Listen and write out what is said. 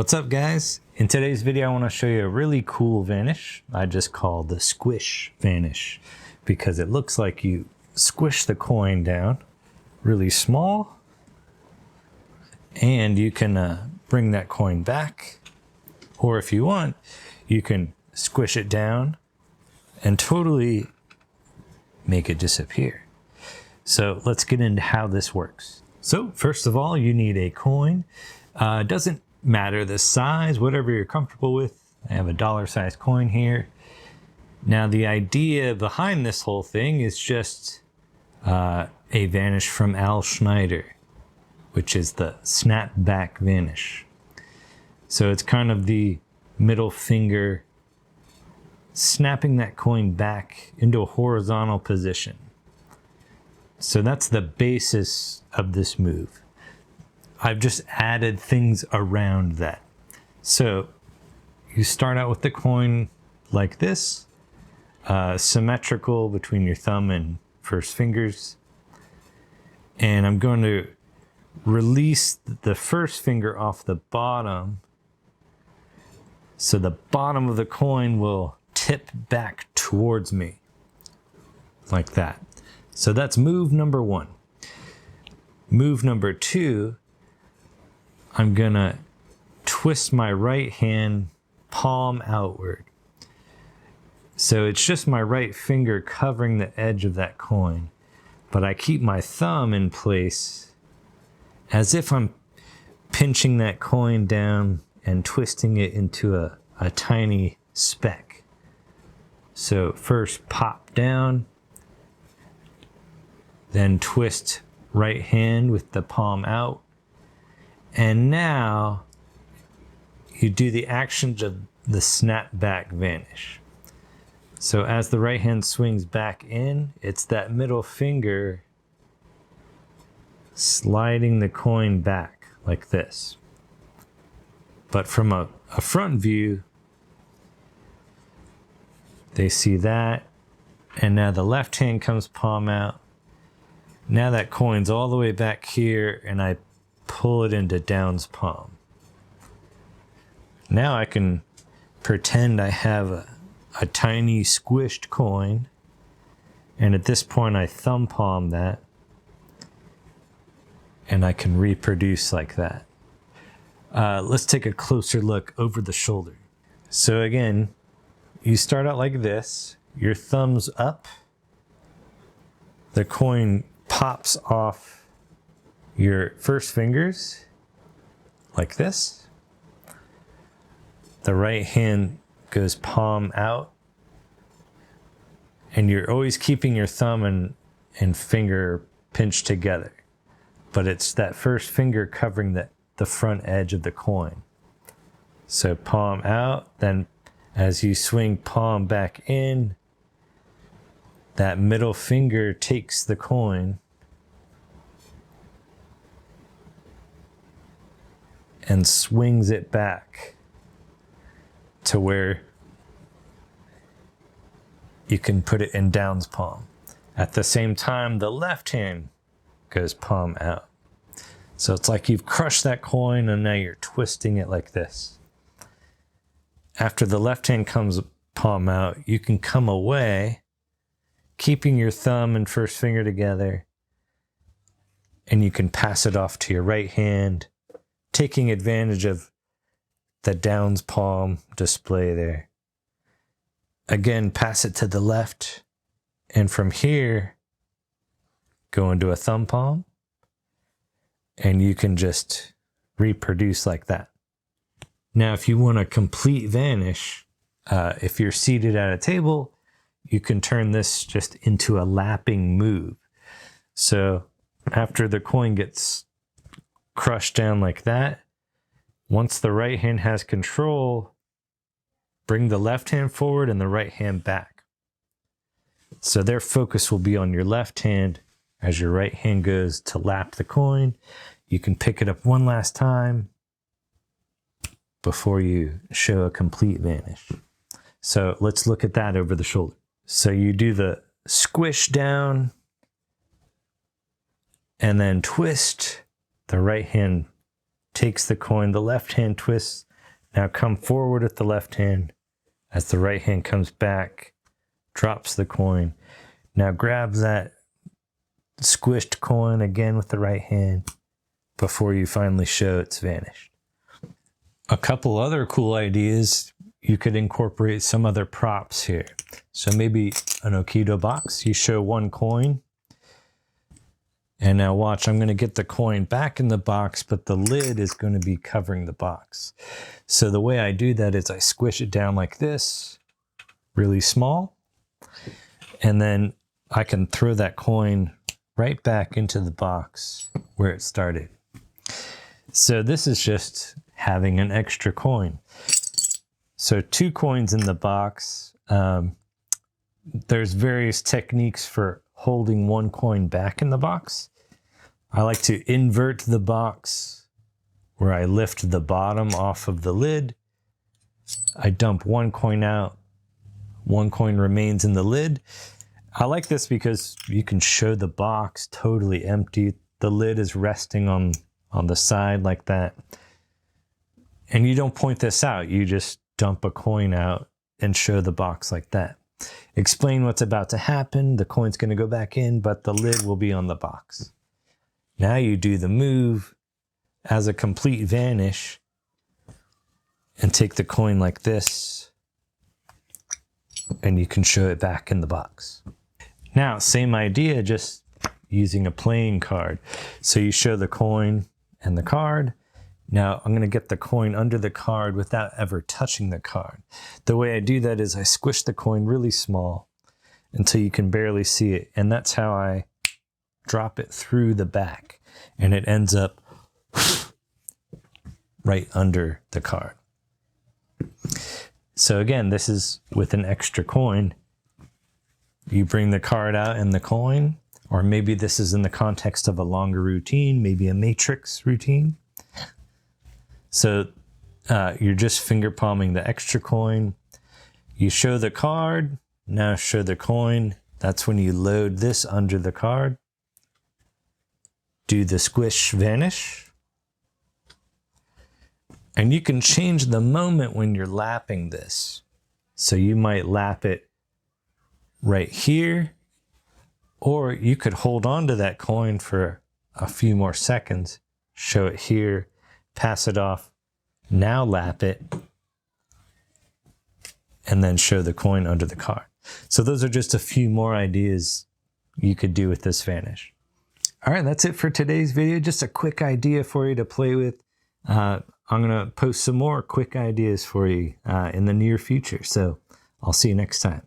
What's up, guys? In today's video, I want to show you a really cool vanish I just call the Squish Vanish, because it looks like you squish the coin down really small and you can bring that coin back, or if you want, you can squish it down and totally make it disappear. So let's get into how this works. So first of all, you need a coin. It doesn't matter the size, whatever you're comfortable with. I have a $1 coin here. Now the idea behind this whole thing is just a vanish from Al Schneider, which is the snapback vanish. So it's kind of the middle finger snapping that coin back into a horizontal position. So that's the basis of this move. I've just added things around that. So you start out with the coin like this, symmetrical between your thumb and first fingers. And I'm going to release the first finger off the bottom, so the bottom of the coin will tip back towards me like that. So that's move number one. Move number two, I'm gonna twist my right hand palm outward. So it's just my right finger covering the edge of that coin, but I keep my thumb in place as if I'm pinching that coin down and twisting it into a tiny speck. So first pop down, then twist right hand with the palm out. And now you do the actions of the snapback vanish. So as the right hand swings back in, it's that middle finger sliding the coin back like this. But from a front view, they see that. And now the left hand comes palm out. Now that coin's all the way back here, and I pull it into Down's palm. Now I can pretend I have a tiny squished coin, and at this point I thumb palm that, and I can reproduce like that. Let's take a closer look over the shoulder. So again, you start out like this, your thumb's up, the coin pops off your first fingers like this. The right hand goes palm out, and you're always keeping your thumb and finger pinched together, but it's that first finger covering the front edge of the coin. So palm out, then as you swing palm back in, that middle finger takes the coin and swings it back to where you can put it in Down's palm. At the same time, the left hand goes palm out. So it's like you've crushed that coin and now you're twisting it like this. After the left hand comes palm out, you can come away, keeping your thumb and first finger together, and you can pass it off to your right hand, taking advantage of the Down's palm display there. Again, pass it to the left, and from here, go into a thumb palm, and you can just reproduce like that. Now, if you want a complete vanish, if you're seated at a table, you can turn this just into a lapping move. So after the coin gets crushed down like that, once the right hand has control, bring the left hand forward and the right hand back. So their focus will be on your left hand as your right hand goes to lap the coin. You can pick it up one last time before you show a complete vanish. So let's look at that over the shoulder. So you do the squish down and then twist. The right hand takes the coin, the left hand twists Now come forward with the left hand as the right hand comes back, drops the coin. Now grab that squished coin again with the right hand before you finally show it's vanished. A couple other cool ideas, you could incorporate some other props here. So maybe an Okido box, you show one coin. And now watch, I'm going to get the coin back in the box, but the lid is going to be covering the box. So the way I do that is I squish it down like this, really small. And then I can throw that coin right back into the box where it started. So this is just having an extra coin. So 2 coins in the box. There's various techniques for holding 1 coin back in the box. I like to invert the box where I lift the bottom off of the lid. I dump 1 coin out, 1 coin remains in the lid. I like this because you can show the box totally empty. The lid is resting on the side like that. And you don't point this out, you just dump a coin out and show the box like that. Explain what's about to happen, the coin's going to go back in, but the lid will be on the box. Now you do the move as a complete vanish and take the coin like this, and you can show it back in the box. Now, same idea, just using a playing card. So you show the coin and the card. Now I'm going to get the coin under the card without ever touching the card. The way I do that is I squish the coin really small until you can barely see it. And that's how I drop it through the back. And it ends up right under the card. So again, this is with an extra coin. You bring the card out and the coin, or maybe this is in the context of a longer routine, maybe a matrix routine. So you're just finger palming the extra coin. You show the card, now show the coin. That's when you load this under the card. Do the squish vanish. And you can change the moment when you're lapping this. So you might lap it right here, or you could hold on to that coin for a few more seconds, show it here, pass it off, now lap it, and then show the coin under the card. So those are just a few more ideas you could do with this vanish. All right, that's it for today's video. Just a quick idea for you to play with. I'm going to post some more quick ideas for you in the near future. So I'll see you next time.